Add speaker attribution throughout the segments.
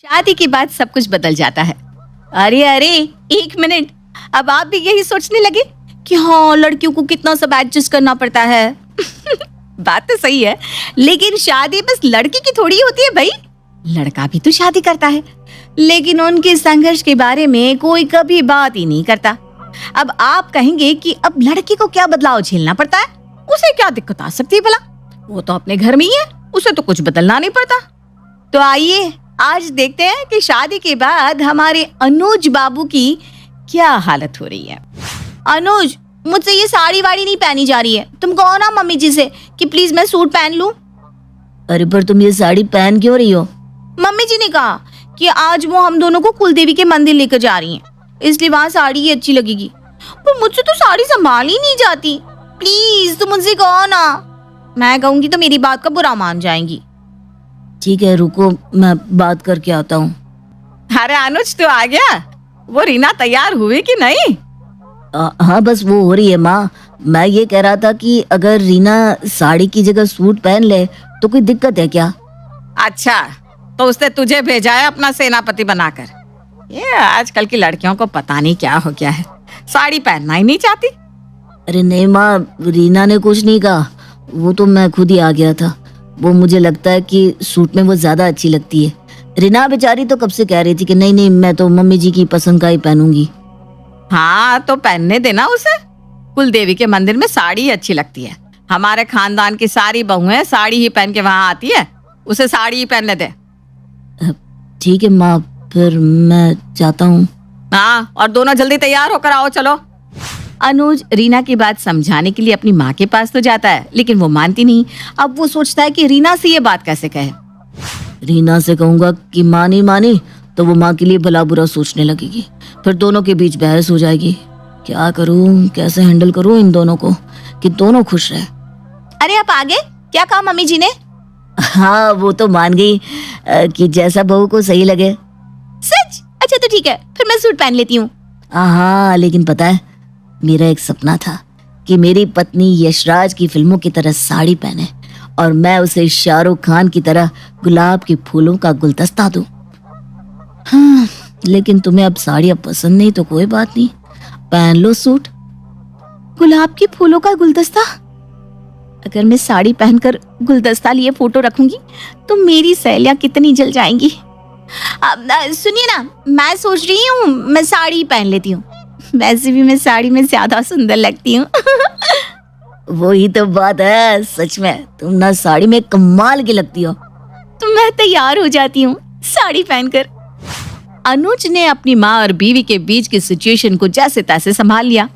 Speaker 1: शादी के बाद सब कुछ बदल जाता है। अरे अरे, एक मिनट, अब आप भी यही सोचने लगे कि हाँ, लड़कियों को कितना सब एडजस्ट करना पड़ता है। बात तो सही है, लेकिन शादी बस लड़की की थोड़ी होती है भाई, लड़का भी तो शादी करता है, लेकिन उनके संघर्ष के बारे में कोई कभी बात ही नहीं करता। अब आप कहेंगे कि अब लड़की को क्या बदलाव झेलना पड़ता है, उसे क्या दिक्कत आ सकती है भला, वो तो अपने घर में ही है, उसे तो कुछ बदलना नहीं पड़ता। तो आइए आज देखते हैं कि शादी के बाद हमारे अनुज बाबू की क्या हालत हो रही है। अनुज, मुझसे ये साड़ी वाड़ी नहीं पहनी जा रही है, तुम कहो ना मम्मी जी से कि प्लीज मैं सूट पहन लूं।
Speaker 2: अरे पर तुम ये साड़ी पहन क्यों रही हो?
Speaker 1: मम्मी जी ने कहा कि आज वो हम दोनों को कुलदेवी के मंदिर लेकर जा रही हैं, इसलिए वहाँ साड़ी ही अच्छी लगेगी। पर मुझसे तो साड़ी संभाल ही नहीं जाती, प्लीज तुम मुझसे कहो ना, मैं कहूंगी तो मेरी बात का बुरा मान जाएंगी।
Speaker 2: ठीक है, रुको मैं बात करके आता हूँ।
Speaker 1: अरे अनुज, तू आ गया? वो रीना तैयार हुई कि नहीं?
Speaker 2: हाँ बस वो हो रही है माँ। मैं ये कह रहा था कि अगर रीना साड़ी की जगह सूट पहन ले तो कोई दिक्कत है क्या?
Speaker 1: अच्छा, तो उसने तुझे भेजा है अपना सेनापति बनाकर। ये आजकल की लड़कियों को पता नहीं क्या हो गया है, साड़ी पहनना ही नहीं चाहती।
Speaker 2: अरे नहीं माँ, रीना ने कुछ नहीं कहा, वो तो मैं खुद ही आ गया था। वो मुझे लगता है कि सूट में वो ज्यादा अच्छी लगती है। रीना बेचारी तो कब से कह रही थी कि नहीं नहीं, मैं तो मम्मी जी की पसंद का ही पहनूंगी।
Speaker 1: हाँ तो पहनने देना उसे, कुलदेवी के मंदिर में साड़ी अच्छी लगती है। हमारे खानदान की सारी बहुएं साड़ी ही पहन के वहाँ आती है, उसे साड़ी ही पहनने दे।
Speaker 2: ठीक है माँ, फिर मैं जाता हूँ।
Speaker 1: हाँ, और दोनों जल्दी तैयार होकर आओ, चलो। अनुज रीना की बात समझाने के लिए अपनी माँ के पास तो जाता है, लेकिन वो मानती नहीं। अब वो सोचता है कि रीना से ये बात कैसे कहे।
Speaker 2: रीना से कहूंगा कि माँ नहीं मानी तो वो माँ के लिए भला बुरा सोचने लगेगी, फिर दोनों के बीच बहस हो जाएगी। क्या करूँ, कैसे हैंडल करूँ इन दोनों को कि दोनों खुश रहे।
Speaker 1: अरे आप आगे, क्या कहा मम्मी जी ने?
Speaker 2: हाँ वो तो मान गई कि जैसा बहू को सही लगे।
Speaker 1: सच? अच्छा तो ठीक है, फिर मैं सूट पहन लेती हूँ।
Speaker 2: हाँ लेकिन पता है, मेरा एक सपना था कि मेरी पत्नी यशराज की फिल्मों की तरह साड़ी पहने और मैं उसे शाहरुख खान की तरह गुलाब के फूलों का गुलदस्ता दूं। हाँ, लेकिन तुम्हें अब साड़ियाँ पसंद नहीं तो कोई बात नहीं, पहन लो सूट।
Speaker 1: गुलाब के फूलों का गुलदस्ता? अगर मैं साड़ी पहनकर गुलदस्ता लिए फोटो रखूंगी तो मेरी सहेलियां कितनी जल जाएंगी। सुनिए ना, मैं सोच रही हूँ मैं साड़ी पहन लेती हूँ, वैसे भी मैं साड़ी में ज्यादा सुंदर लगती हूँ।
Speaker 2: वही तो बात है, सच में तुम ना साड़ी में कमाल की लगती हो।
Speaker 1: तो मैं तैयार हो जाती हूँ साड़ी पहनकर। अनुज ने अपनी माँ और बीवी के बीच की सिचुएशन को जैसे तैसे संभाल लिया,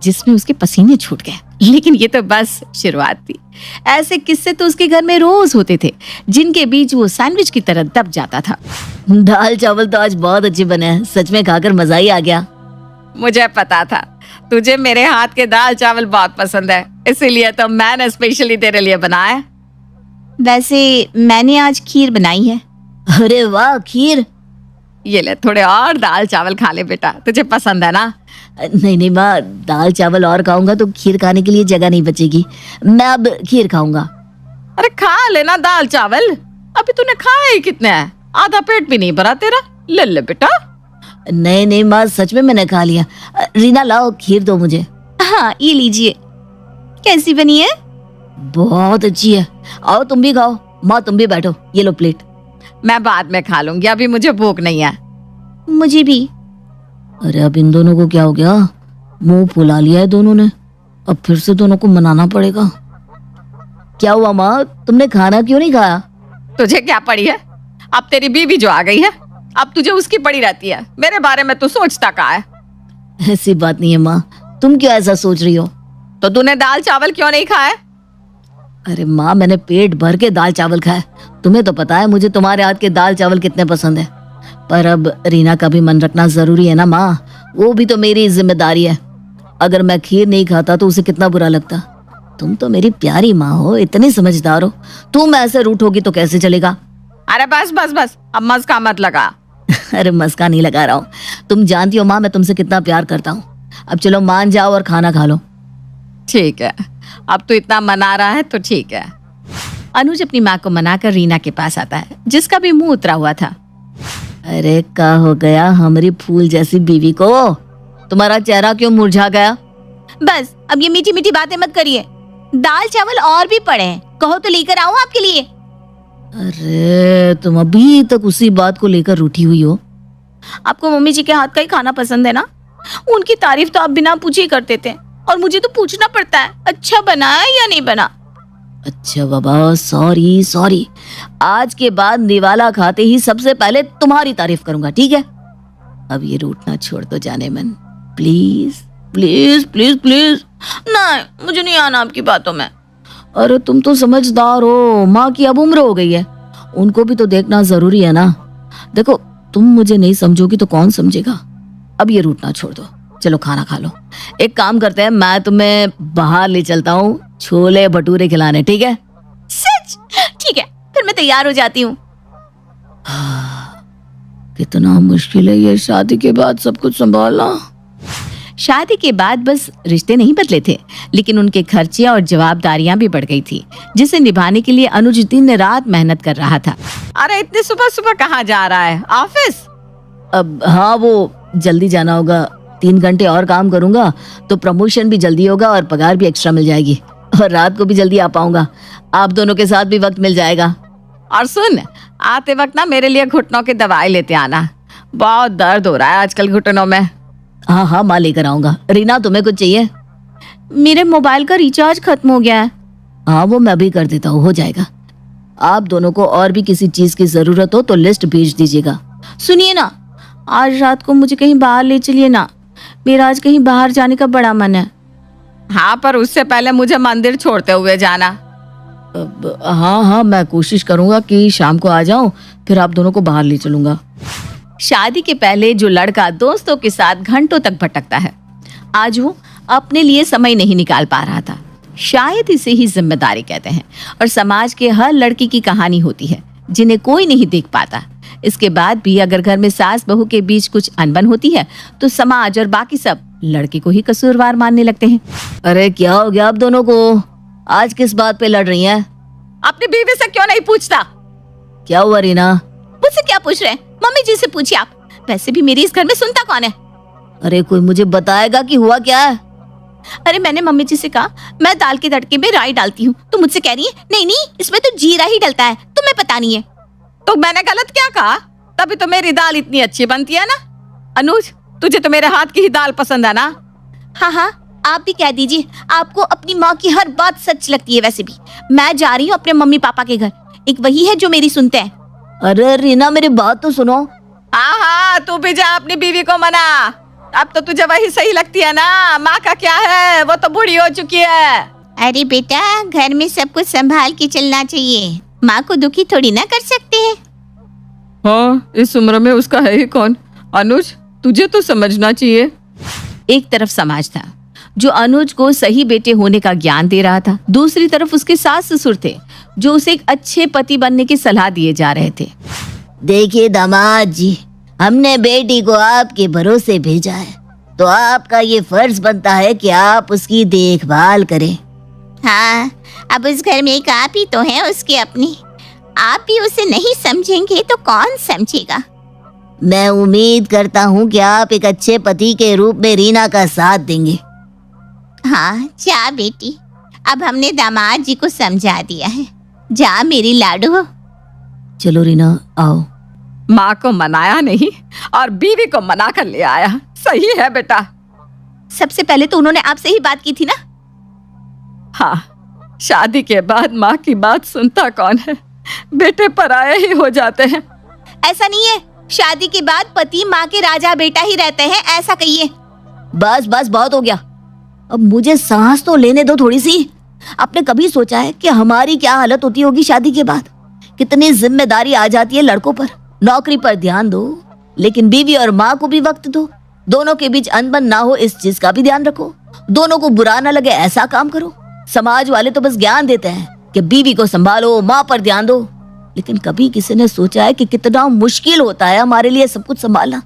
Speaker 1: जिसमें उसके पसीने छूट गए। लेकिन ये तो बस शुरुआत थी, ऐसे किस्से तो उसके घर में रोज होते थे, जिनके बीच वो सैंडविच की तरह दब जाता था।
Speaker 2: दाल चावल तो आज बहुत अच्छे बने हैं, सच में खाकर मजा ही आ गया।
Speaker 1: मुझे पता था तुझे मेरे हाथ के दाल चावल बहुत पसंद है, इसीलिए तो मैंने स्पेशली तेरे लिए बनाया। वैसे मैंने आज खीर बनाई है।
Speaker 2: अरे वाह, खीर?
Speaker 1: ये ले, थोड़े और दाल चावल खा ले बेटा, तुझे पसंद है ना?
Speaker 2: नहीं नहीं माँ, दाल चावल और खाऊंगा तो खीर खाने के लिए जगह नहीं बचेगी, मैं अब खीर खाऊंगा।
Speaker 1: अरे खा लेना दाल चावल, अभी तूने खाया ही कितने हैं, आधा पेट भी नहीं भरा तेरा, ले ले बेटा।
Speaker 2: नहीं नहीं माँ, सच में मैंने खा लिया। रीना लाओ खीर दो मुझे।
Speaker 1: हाँ ये लीजिए। कैसी बनी है?
Speaker 2: बहुत अच्छी है, आओ तुम भी खाओ। माँ तुम भी बैठो, ये लो प्लेट।
Speaker 1: मैं बाद में खा लूंगी, अभी मुझे भूख नहीं है। मुझे भी।
Speaker 2: अरे अब इन दोनों को क्या हो गया, मुंह फुला लिया है दोनों ने, अब फिर से दोनों को मनाना पड़ेगा। क्या हुआ माँ, तुमने खाना क्यों नहीं खाया?
Speaker 1: तुझे क्या पड़ी है, अब तेरी बीवी जो आ गई है, अब तुझे उसकी पड़ी रहती है, मेरे बारे में तू सोचता कहाँ है?
Speaker 2: ऐसी बात नहीं है माँ, तुम क्यों ऐसा सोच रही हो?
Speaker 1: तो तूने दाल चावल क्यों नहीं खाया?
Speaker 2: अरे माँ, मैंने पेट भर के दाल चावल खाए, तुम्हें तो पता है मुझे तुम्हारे हाथ के दाल चावल कितने पसंद है। पर अब रीना का भी मन रखना जरूरी है ना माँ, वो भी तो मेरी जिम्मेदारी है। अगर मैं खीर नहीं खाता तो उसे कितना बुरा लगता। तुम तो मेरी प्यारी माँ हो, इतनी समझदार हो, तुम ऐसे रूठोगी तो कैसे चलेगा?
Speaker 1: अरे बस बस बस, अब मस्का मत लगा।
Speaker 2: अरे मस्का नहीं लगा रहा हूँ, तुम जानती हो माँ मैं तुमसे कितना प्यार करता हूँ। अब चलो मान जाओ और खाना खा लो।
Speaker 1: ठीक है, अब तू इतना मना रहा है तो ठीक है। अनुज अपनी माँ को मनाकर रीना के पास आता है, जिसका भी मुंह उतरा हुआ था।
Speaker 2: अरे का हो गया हमारी फूल जैसी बीवी को? तुम्हारा चेहरा क्यों मुरझा गया?
Speaker 1: बस अब ये मीठी मीठी बातें मत करिए। दाल चावल और भी पड़े हैं, कहो तो लेकर आऊं आपके लिए।
Speaker 2: अरे तुम अभी तक उसी बात को लेकर रूठी हुई हो।
Speaker 1: आपको मम्मी जी के हाथ का ही खाना पसंद है ना? उनकी तारीफ तो आप बिना पूछे ही कर देते हैं, और मुझे तो पूछना पड़ता है अच्छा बना है या नहीं बना।
Speaker 2: अच्छा बाबा, सॉरी सॉरी। आज के बाद निवाला खाते ही सबसे पहले तुम्हारी तारीफ करूंगा, ठीक है? अब ये रूठना छोड़ दो जाने मन, प्लीज प्लीज प्लीज प्लीज।
Speaker 1: नहीं, मुझे नहीं आना आपकी बातों में।
Speaker 2: अरे तुम तो समझदार हो, माँ की अब उम्र हो गई है, उनको भी तो देखना जरूरी है ना। देखो तुम मुझे नहीं समझोगी तो कौन समझेगा। अब ये रूठना छोड़ दो, चलो खाना खा लो। एक काम करते हैं, मैं तुम्हें बाहर ले चलता हूँ छोले भटूरे खिलाने, ठीक है?
Speaker 1: सच? ठीक है, फिर मैं तैयार हो जाती हूँ।
Speaker 2: कितना मुश्किल है ये शादी के बाद सब कुछ संभालना।
Speaker 1: शादी के बाद बस रिश्ते नहीं बदले थे, लेकिन उनके खर्चे और जवाबदारियां भी बढ़ गई थी, जिसे निभाने के लिए अनुज दिन रात मेहनत कर रहा था। अरे इतनी सुबह सुबह कहाँ जा रहा है? ऑफिस?
Speaker 2: अब हाँ, वो जल्दी जाना होगा। 3 घंटे और काम करूंगा तो प्रमोशन भी जल्दी होगा और पगार भी एक्स्ट्रा मिल जाएगी, और रात को भी जल्दी आ पाऊंगा। आप दोनों के साथ भी वक्त मिल जाएगा।
Speaker 1: और सुन, आते वक्त ना मेरे लिए घुटनों की दवाई लेते आना, बहुत दर्द हो रहा है आजकल घुटनों में।
Speaker 2: हाँ हाँ, माँ लेकर आऊंगा। रीना तुम्हें कुछ चाहिए?
Speaker 1: मेरे मोबाइल का रिचार्ज खत्म हो गया है।
Speaker 2: हाँ वो मैं भी कर देता हूँ, हो जाएगा। आप दोनों को और भी किसी चीज की जरूरत हो तो लिस्ट भेज दीजिएगा।
Speaker 1: सुनिए ना, आज रात को मुझे कहीं बाहर ले चलिए ना, मेरा आज कहीं बाहर जाने का बड़ा मन है। हाँ, पर उससे पहले मुझे मंदिर छोड़ते हुए जाना।
Speaker 2: हाँ हाँ, मैं कोशिश करूंगा कि शाम को आ जाऊं, फिर आप दोनों को बाहर ले चलूंगा।
Speaker 1: शादी के पहले जो लड़का दोस्तों के साथ घंटों तक भटकता है, आज वो अपने लिए समय नहीं निकाल पा रहा था। शायद इसे ही जिम्मेदारी कहते हैं, और समाज के हर लड़की की कहानी होती है जिन्हें कोई नहीं देख पाता। इसके बाद भी अगर घर में सास बहू के बीच कुछ अनबन होती है तो समाज और बाकी सब लड़के को ही कसूरवार मानने लगते हैं।
Speaker 2: अरे क्या हो गया आप दोनों को? आज किस बात पे लड़ रही हैं?
Speaker 1: अपनी बीवी से क्यों नहीं पूछता?
Speaker 2: क्या हुआ रीना?
Speaker 1: मुझसे क्या पूछ रहे हैं? मम्मी जी से पूछिए आप। वैसे भी मेरी इस घर में सुनता कौन है?
Speaker 2: अरे कोई मुझे बताएगा कि हुआ क्या है?
Speaker 1: अरे मैंने मम्मी जी से कहा मैं दाल के तड़के में राई डालती हूँ, तो मुझसे कह रही है नहीं नहीं इसमें तो जीरा ही डलता है, तुम्हें पता नहीं है। तो मैंने गलत क्या कहा? तभी तो मेरी दाल इतनी अच्छी बनती है ना। अनुज, तुझे तो मेरे हाथ की ही दाल पसंद है ना? हाँ हाँ, आप भी कह दीजिए, आपको अपनी माँ की हर बात सच लगती है। वैसे भी मैं जा रही हूँ अपने मम्मी पापा के घर, एक वही है जो मेरी सुनते हैं।
Speaker 2: अरे रीना मेरी बात तो सुनो।
Speaker 1: हाँ हाँ, तू भी जा अपनी बीवी को मना। अब तो तुझे वही सही लगती है ना, माँ का क्या है, वो तो बूढ़ी हो चुकी है। अरे बेटा, घर में सब कुछ संभाल के चलना चाहिए, माँ को दुखी थोड़ी ना कर सकते हैं।
Speaker 3: हाँ, इस उम्र में उसका है ही कौन। अनुज, तुझे तो समझना चाहिए।
Speaker 1: एक तरफ समाज था जो अनुज को सही बेटे होने का ज्ञान दे रहा था, दूसरी तरफ उसके सास ससुर थे जो उसे एक अच्छे पति बनने की सलाह दिए जा रहे थे।
Speaker 2: देखिए दामाद जी, हमने बेटी को आपके भरोसे भेजा है, तो आपका ये फर्ज बनता है कि आप उसकी देखभाल करें।
Speaker 1: हाँ, अब उस घर में एक आप ही तो हैं उसके अपनी, आप भी उसे नहीं समझेंगे तो कौन समझेगा।
Speaker 2: मैं उम्मीद करता हूँ कि आप एक अच्छे पति के रूप में रीना का साथ देंगे।
Speaker 1: हाँ जा बेटी, अब हमने दामाद जी को समझा दिया है, जा मेरी लाडू।
Speaker 2: चलो रीना आओ।
Speaker 3: माँ को मनाया नहीं और बीवी को मना कर ले आया, सही है बेटा।
Speaker 1: सबसे पहले तो उन्होंने आपसे ही बात की थी ना।
Speaker 3: हाँ, शादी के बाद माँ की बात सुनता कौन है, बेटे पराये ही हो जाते हैं।
Speaker 1: ऐसा नहीं है, शादी के बाद पति माँ के राजा बेटा ही रहते हैं, ऐसा कहिए।
Speaker 2: बस बस बहुत हो गया, अब मुझे सांस तो लेने दो थोड़ी सी। आपने कभी सोचा है कि हमारी क्या हालत होती होगी शादी के बाद? कितनी जिम्मेदारी आ जाती है लड़कों पर। नौकरी पर ध्यान दो, लेकिन बीवी और माँ को भी वक्त दो। दोनों के बीच अनबन ना हो इस चीज का भी ध्यान रखो। दोनों को बुरा ना लगे ऐसा काम करो। समाज वाले तो बस ज्ञान देते हैं कि बीवी को संभालो, माँ पर ध्यान दो, लेकिन कभी किसी ने सोचा है कि कितना मुश्किल होता है हमारे लिए सब कुछ संभालना।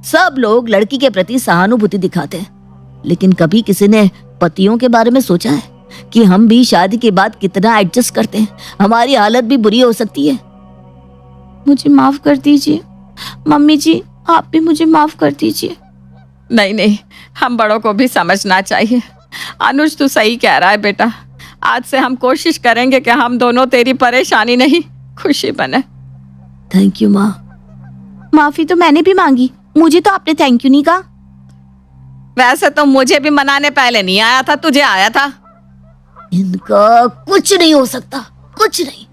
Speaker 2: सब लोग लड़की के प्रति सहानुभूति दिखाते हैं, लेकिन कभी किसी ने पतियों के बारे में सोचा है कि हम भी शादी के बाद कितना एडजस्ट करते हैं। हमारी हालत भी बुरी हो सकती है।
Speaker 1: मुझे माफ कर दीजिए, मम्मी जी आप भी मुझे माफ कर दीजिए।
Speaker 3: नहीं नहीं, हम बड़ों को भी समझना चाहिए। अनुज तू सही कह रहा है बेटा। आज से हम कोशिश करेंगे कि हम दोनों तेरी परेशानी नहीं खुशी बने।
Speaker 2: थैंक यू माँ।
Speaker 1: माफी तो मैंने भी मांगी, मुझे तो आपने थैंक यू नहीं कहा।
Speaker 3: वैसे तो मुझे भी मनाने पहले नहीं आया था, तुझे आया था।
Speaker 2: इनका कुछ नहीं हो सकता, कुछ नहीं।